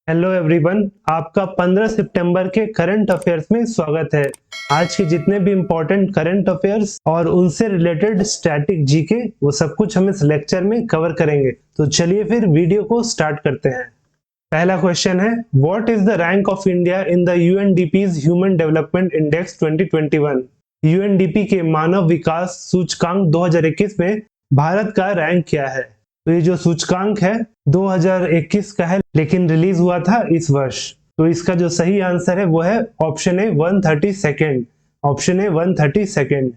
Hello everyone, आपका 15 सितंबर के current affairs में स्वागत है। आज के जितने भी इम्पोर्टेंट करंट अफेयर्स और उनसे रिलेटेड स्टैटिक जीके वो सब कुछ हम इस लेक्चर में कवर करेंगे। तो चलिए फिर वीडियो को स्टार्ट करते हैं। पहला क्वेश्चन है, what is the rank of India in the UNDP's human development index 2021? UNDP के मानव विकास सूचकांक 2021 में भारत का रैंक क्या है? तो ये जो सूचकांक है 2021 का है, लेकिन रिलीज हुआ था इस वर्ष। तो इसका जो सही आंसर है वो है ऑप्शन ए 132। Option A 132।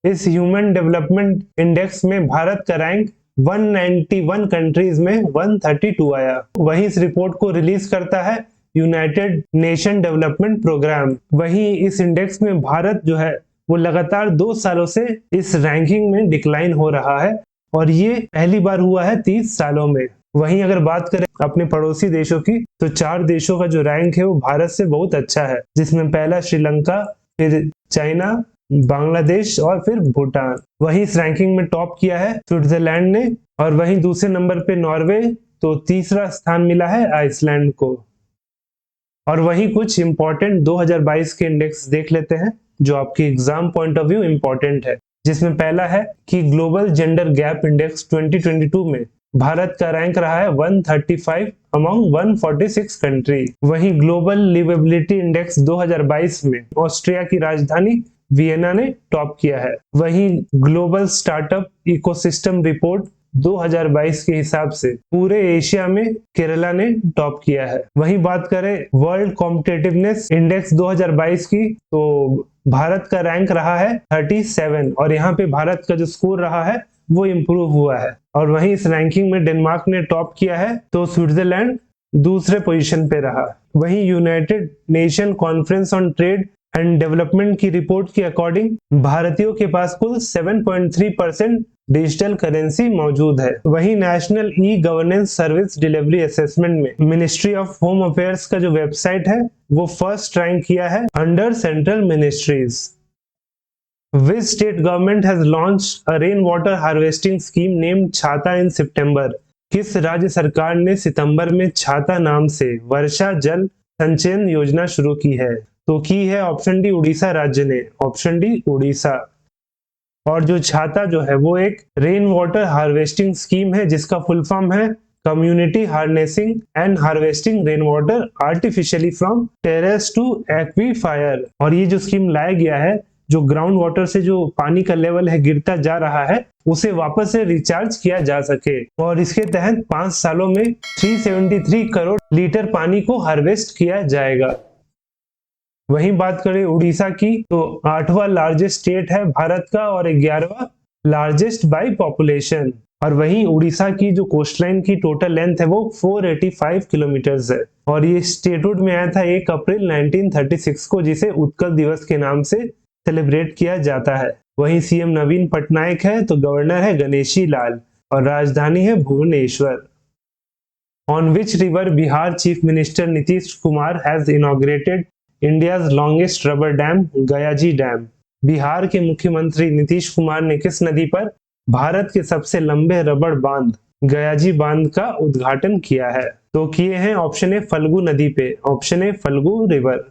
इस ह्यूमन डेवलपमेंट इंडेक्स में भारत का रैंक 191 कंट्रीज में 132 आया। वहीं इस रिपोर्ट को रिलीज करता है यूनाइटेड नेशन डेवलपमेंट प्रोग्राम। वहीं इस इंडेक्स में भारत जो है वो लगातार 2 सालों से इस रैंकिंग में डिक्लाइन हो रहा है और ये पहली बार हुआ है 30 सालों में। वहीं अगर बात करें अपने पड़ोसी देशों की, तो 4 देशों का जो रैंक है वो भारत से बहुत अच्छा है, जिसमें पहला श्रीलंका, फिर चाइना, बांग्लादेश और फिर भूटान। वहीं इस रैंकिंग में टॉप किया है स्विट्जरलैंड ने, और वहीं दूसरे नंबर पे नॉर्वे, तो तीसरा स्थान मिला है आइसलैंड को। और वहीं कुछ इंपॉर्टेंट 2022 के इंडेक्स देख लेते हैं जो आपके exam point of view important है, जिसमें पहला है कि ग्लोबल जेंडर गैप इंडेक्स 2022 में भारत का रैंक रहा है 135 अमंग 146 कंट्री। वहीं ग्लोबल लिवेबिलिटी इंडेक्स 2022 में ऑस्ट्रिया की राजधानी वियना ने टॉप किया है। वहीं ग्लोबल स्टार्टअप इकोसिस्टम रिपोर्ट 2022 के हिसाब से पूरे एशिया में केरला ने टॉप किया है। वहीं बात करें वर्ल्ड कॉम्पिटिटिवनेस इंडेक्स 2022 की, तो भारत का रैंक रहा है 37 और यहाँ पे भारत का जो स्कोर रहा है वो इम्प्रूव हुआ है। और वहीं इस रैंकिंग में डेनमार्क ने टॉप किया है, तो स्विट्जरलैंड दूसरे पोजीशन पे रहा। वहीं United nation conference on trade and development की रिपोर्ट के अकॉर्डिंग भारतीयों के पास कुल 7.3% डिजिटल करेंसी मौजूद है। वहीं national e governance service delivery assessment में मिनिस्ट्री ऑफ होम अफेयर्स का जो वेबसाइट है वो फर्स्ट रैंक किया है under central ministries. Which state government has launched a rainwater harvesting scheme named छाता in September? किस राज्य सरकार ने सितंबर में छाता नाम से वर्षा जल संचयन योजना शुरू की है? तो की है ऑप्शन डी उड़ीसा राज्य ने। Option D Orissa. और जो छाता जो है वो एक रेन वाटर हार्वेस्टिंग स्कीम है, जिसका फुल फॉर्म है community harnessing and harvesting rain water artificially from terrace to aquifer. और ये जो स्कीम लाया गया है, जो ग्राउंड वाटर से जो पानी का लेवल है गिरता जा रहा है, उसे वापस से रिचार्ज किया जा सके। और इसके तहत 5 सालों में 373 करोड़ लीटर पानी को हार्वेस्ट किया जाएगा। वहीं बात करें उड़ीसा की, तो 8वां लार्जेस्ट स्टेट है भारत का और 11वां लार्जेस्ट बाय पॉपुलेशन। और वहीं उड़ीसा की जो कोस्टलाइन की टोटल लेंथ है वो 485 किलोमीटर्स है। और ये स्टेटहुड में आया था 1 अप्रैल 1936 को, जिसे उत्कल दिवस के नाम से सेलिब्रेट किया जाता है। वहीं सीएम नवीन पटनायक है, तो गवर्नर है गणेशी लाल और राजधानी है Bhubaneswar. On which river Bihar chief minister Nitish Kumar has inaugurated India's longest rubber dam Gayaji dam? Bihar के मुख्यमंत्री नीतीश कुमार ने किस नदी पर भारत के सबसे लंबे रबड़ बांध गयाजी बांध का उद्घाटन किया है? तो किए हैं ऑप्शन ए फल्गु नदी पे। Option A Falgu river.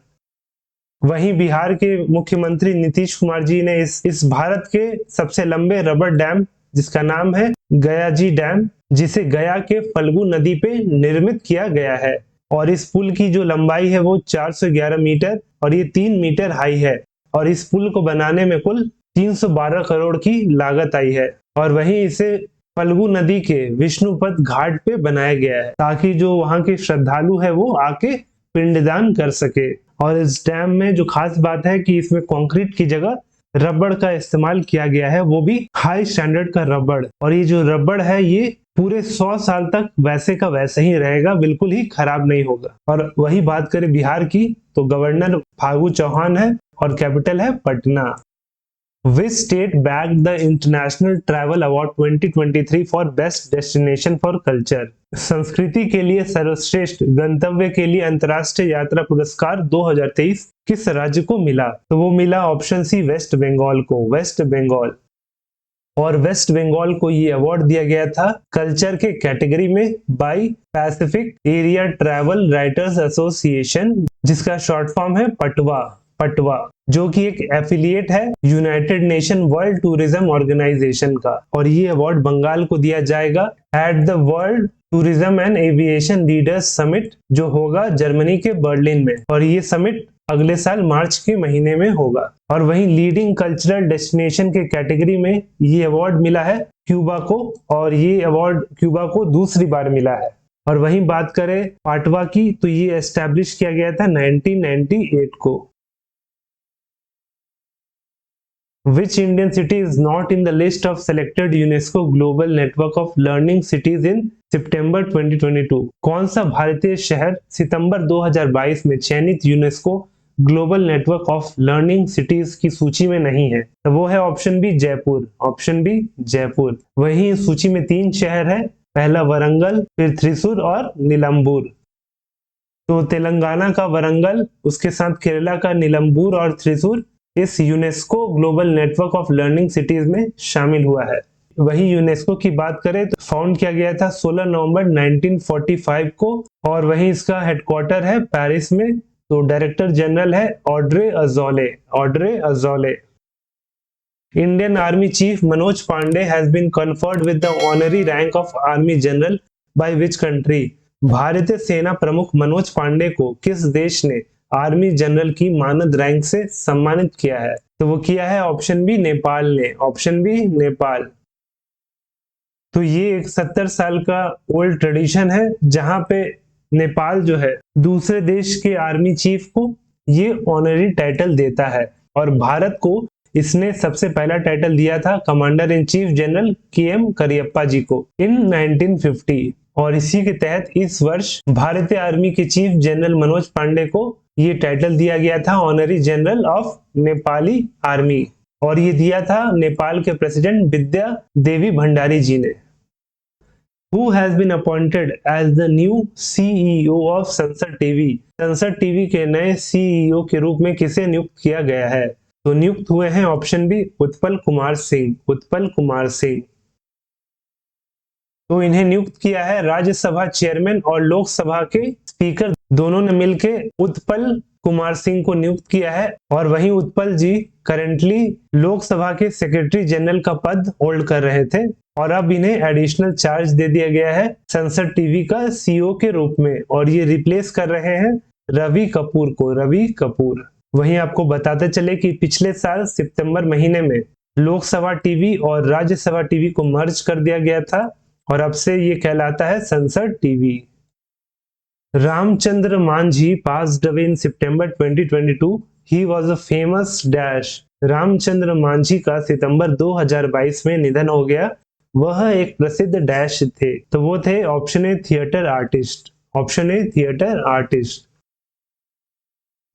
वहीं बिहार के मुख्यमंत्री नीतीश कुमार जी ने इस भारत के सबसे लंबे रबर डैम, जिसका नाम है गयाजी डैम, जिसे गया के फल्गु नदी पे निर्मित किया गया है। और इस पुल की जो लंबाई है वो 411 मीटर और ये 3 मीटर हाई है। और इस पुल को बनाने में कुल 312 करोड़ की लागत आई है। और वहीं इसे फल्गु नदी के विष्णुपद घाट पे बनाया गया है, ताकि जो वहां के श्रद्धालु है वो आके पिंडदान कर सके। और इस डैम में जो खास बात है कि इसमें कंक्रीट की जगह रबड़ का इस्तेमाल किया गया है, वो भी हाई स्टैंडर्ड का रबड़। और ये जो रबड़ है ये पूरे 100 साल तक वैसे का वैसे ही रहेगा, बिल्कुल ही खराब नहीं होगा। और वही बात करें बिहार की, तो गवर्नर फागू चौहान है और कैपिटल है Patna. Which state bagged the International Travel Award 2023 for Best Destination for Culture? संस्कृति के लिए सर्वश्रेष्ठ गंतव्य के लिए अंतर्राष्ट्रीय यात्रा पुरस्कार 2023 किस राज्य को मिला? तो वो मिला ऑप्शन सी वेस्ट बंगाल को। वेस्ट बंगाल। और वेस्ट बंगाल को ये अवार्ड दिया गया था कल्चर के कैटेगरी में by Pacific area travel writers association, जिसका शॉर्ट फॉर्म है पटवा, जो कि एक एफिलिएट है United Nation World Tourism Organization का। और ये अवार्ड बंगाल को दिया जाएगा at the world tourism and aviation leaders summit, जो होगा जर्मनी के बर्लिन में। और ये समिट अगले साल मार्च के महीने में होगा। और वहीं लीडिंग कल्चरल डेस्टिनेशन के कैटेगरी में ये अवार्ड मिला है क्यूबा को, और ये अवार्ड क्यूबा को दूसरी बार मिला है। और वहीं बात करें पाटवा की, तो ये एस्टैब्लिश किया गया था 1998 को। Which Indian city is not in the list of selected UNESCO Global Network of Learning Cities in September 2022? कौन सा भारतीय शहर सितंबर 2022 में चयनित UNESCO global network of learning cities की सूची में नहीं है? तो वो है ऑप्शन बी जयपुर। वहीं सूची में 3 शहर है, पहला वरंगल, फिर थ्रिसुर और नीलंबूर। तो तेलंगाना का वरंगल, उसके साथ केरला का नीलंबूर और थ्रिसुर इस UNESCO global network of learning cities में शामिल हुआ है। वही यूनेस्को की बात करें तो फाउंड किया गया था 16 नवंबर 1945 को, और वहीं इसका हेडक्वार्टर है पेरिस में। तो डायरेक्टर जनरल है Audrey Azoulay. Indian army chief Manoj Pande has been conferred with the honorary rank of army general by which country? भारतीय सेना प्रमुख मनोज पांडे को किस देश ने आर्मी जनरल की मानद रैंक से सम्मानित किया है? तो वो किया है ऑप्शन बी नेपाल। तो ये एक 70 साल का ओल्ड ट्रेडिशन है, जहां पे नेपाल जो है दूसरे देश के आर्मी चीफ को ये ऑनरी टाइटल देता है। और भारत को इसने सबसे पहला टाइटल दिया था commander in chief general KM Cariappa ji को इन 1950। और इसी के तहत इस वर्ष भारतीय आर्मी के चीफ जनरल मनोज पांडे को ये टाइटल दिया गया था honorary general of Nepali army, और ये दिया था नेपाल के प्रेसिडेंट विद्या देवी भंडारी जी ने। Who has been appointed as the new CEO of संसद टीवी? संसद टीवी के नए CEO के रूप में किसे नियुक्त किया गया है? तो नियुक्त हुए हैं ऑप्शन बी उत्पल कुमार सिंह। तो इन्हें नियुक्त किया है राज्यसभा चेयरमैन और लोकसभा के स्पीकर दोनों ने मिलके उत्पल कुमार सिंह को नियुक्त किया है। और वहीं उत्पल जी करेंटली लोकसभा के सेक्रेटरी जनरल का पद होल्ड कर रहे थे, और अब इन्हें एडिशनल चार्ज दे दिया गया है संसद टीवी का CEO के रूप में, और ये रिप्लेस कर रहे हैं रवि कपूर। वहीं आपको बताते चले कि पिछले साल सितंबर महीने में लोकसभा टीवी और राज्यसभा टीवी को मर्ज कर दिया गया था, और अब से ये कहलाता है संसद TV. Ramchandra Manjhi passed away in September 2022. He was a famous dash. Ramchandra Manjhi का सितंबर 2022 में निधन हो गया। वह एक प्रसिद्ध डैश थे, तो वो थे option A theatre artist.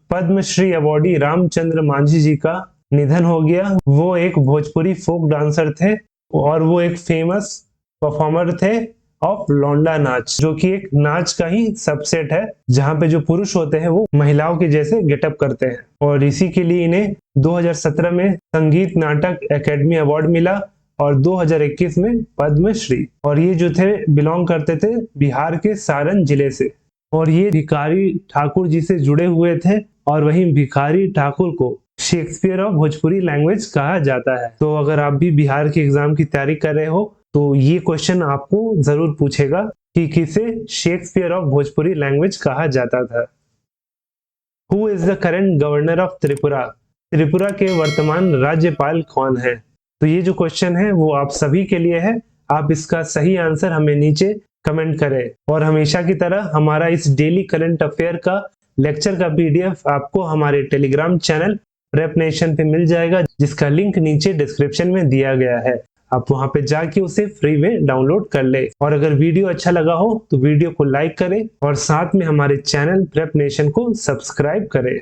Padma Shri awardee Ramchandra Manjhi ji का निधन हो गया। वो एक भोजपुरी फोक डांसर थे, और वो एक फेमस परफॉर्मर थे ऑफ लौंडा नाच, जो कि एक नाच का ही सबसेट है, जहां पे जो पुरुष होते हैं वो महिलाओं के जैसे गेटअप करते हैं। और इसी के लिए इन्हें 2017 में संगीत नाटक एकेडमी अवार्ड मिला, और 2021 में पद्मश्री। और ये जो थे बिलोंग करते थे बिहार के सारण जिले से, और ये भिखारी ठाकुर जी से जुड़े हुए थे। और वहीं भिखारी ठाकुर को शेक्सपियर ऑफ भोजपुरी लैंग्वेज कहा जाता है। तो अगर आप भी बिहार के एग्जाम की तैयारी कर रहे हो तो ये क्वेश्चन आपको जरूर पूछेगा कि किसे शेक्सपियर ऑफ भोजपुरी लैंग्वेज कहा जाता था। Who is the current governor of Tripura? Tripura के वर्तमान राज्यपाल कौन है? तो ये जो क्वेश्चन है वो आप सभी के लिए है। आप इसका सही आंसर हमें नीचे कमेंट करें, और हमेशा की तरह हमारा इस डेली करंट अफेयर का लेक्चर का PDF आपको हमारे टेलीग्राम चैनल प्रेप नेशन पे मिल जाएगा, जिसका लिंक नीचे डिस्क्रिप्शन में दिया गया है। आप वहां पे जाके उसे फ्री में डाउनलोड कर ले। और अगर वीडियो अच्छा लगा हो तो वीडियो को लाइक करें, और साथ में हमारे चैनल प्रेप नेशन को सब्सक्राइब करें।